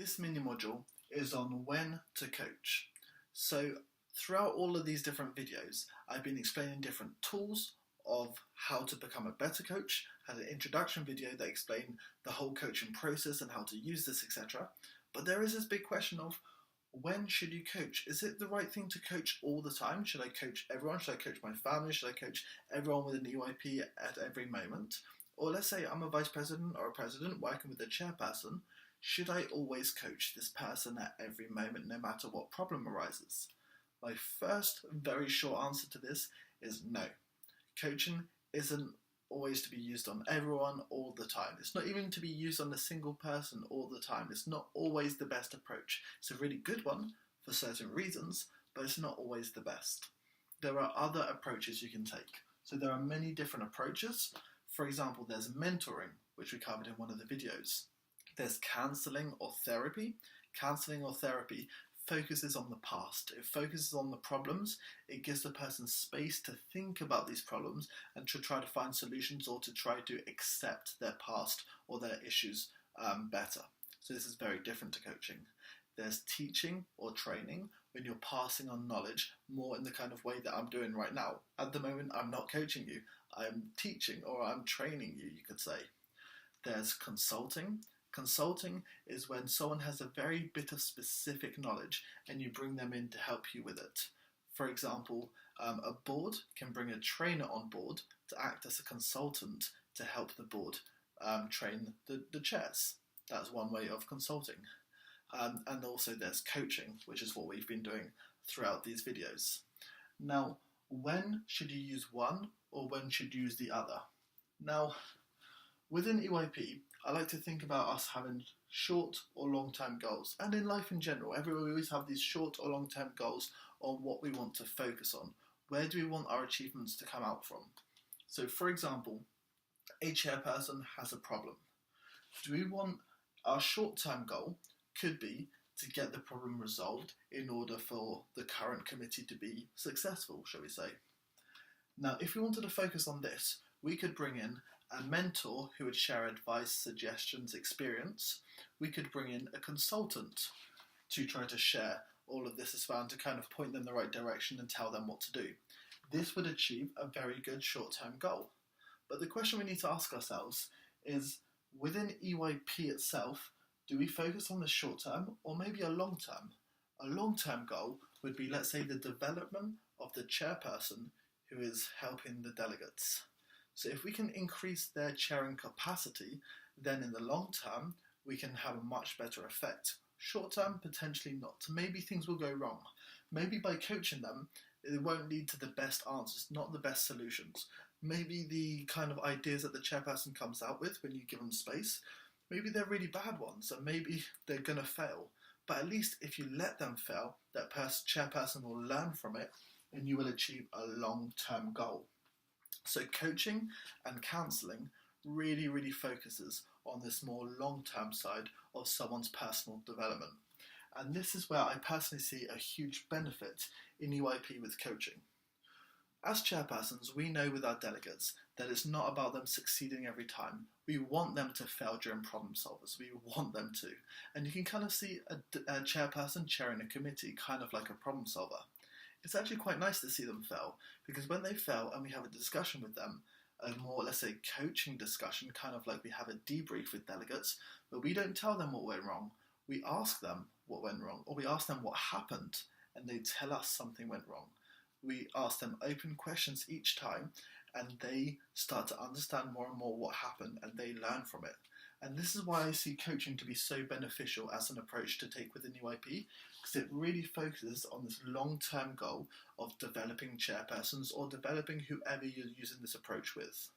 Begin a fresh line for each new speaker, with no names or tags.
This mini module is on when to coach. So throughout all of these different videos, I've been explaining different tools of how to become a better coach, had an introduction video that explained the whole coaching process and how to use this, etc. But there is this big question of when should you coach? Is it the right thing to coach all the time? Should I coach everyone? Should I coach my family? Should I coach everyone with an EYP at every moment? Or let's say I'm a vice president or a president working with a chairperson. Should I always coach this person at every moment, no matter what problem arises? My first very short answer to this is no. Coaching isn't always to be used on everyone all the time. It's not even to be used on a single person all the time. It's not always the best approach. It's a really good one for certain reasons, but it's not always the best. There are other approaches you can take. So there are many different approaches. For example, there's mentoring, which we covered in one of the videos. There's counselling or therapy. Counselling or therapy focuses on the past. It focuses on the problems. It gives the person space to think about these problems and to try to find solutions or to try to accept their past or their issues better. So this is very different to coaching. There's teaching or training, when you're passing on knowledge more in the kind of way that I'm doing right now. At the moment, I'm not coaching you. I'm teaching or I'm training you, you could say. There's consulting. Consulting is when someone has a very bit of specific knowledge and you bring them in to help you with it. For example, a board can bring a trainer on board to act as a consultant to help the board train the chairs. That's one way of consulting. And also there's coaching, which is what we've been doing throughout these videos. Now, when should you use one or when should you use the other? Now, within EYP, I like to think about us having short or long-term goals. And in life in general, we always have these short or long-term goals on what we want to focus on. Where do we want our achievements to come out from? So for example, a chairperson has a problem. Do we want our short-term goal could be to get the problem resolved in order for the current committee to be successful, shall we say. Now, if we wanted to focus on this, we could bring in a mentor who would share advice, suggestions, experience. We could bring in a consultant to try to share all of this as well and to kind of point them in the right direction and tell them what to do. This would achieve a very good short-term goal. But the question we need to ask ourselves is, within EYP itself, do we focus on the short term or maybe a long term? A long-term goal would be, let's say, the development of the chairperson who is helping the delegates. So if we can increase their chairing capacity, then in the long term, we can have a much better effect. Short term, potentially not. Maybe things will go wrong. Maybe by coaching them, it won't lead to the best answers, not the best solutions. Maybe the kind of ideas that the chairperson comes out with when you give them space, maybe they're really bad ones and maybe they're going to fail. But at least if you let them fail, that chairperson will learn from it and you will achieve a long-term goal. So coaching and counselling really focuses on this more long-term side of someone's personal development. And this is where I personally see a huge benefit in EYP with coaching. As chairpersons, we know with our delegates that it's not about them succeeding every time. We want them to fail during problem solvers. We want them to. And you can kind of see a chairperson chairing a committee kind of like a problem solver. It's actually quite nice to see them fail, because when they fail and we have a discussion with them, a more, let's say, coaching discussion, kind of like we have a debrief with delegates, but we don't tell them what went wrong. We ask them what went wrong, or we ask them what happened, and they tell us something went wrong. We ask them open questions each time, and they start to understand more and more what happened, and they learn from it. And this is why I see coaching to be so beneficial as an approach to take within EYP, because it really focuses on this long-term goal of developing chairpersons or developing whoever you're using this approach with.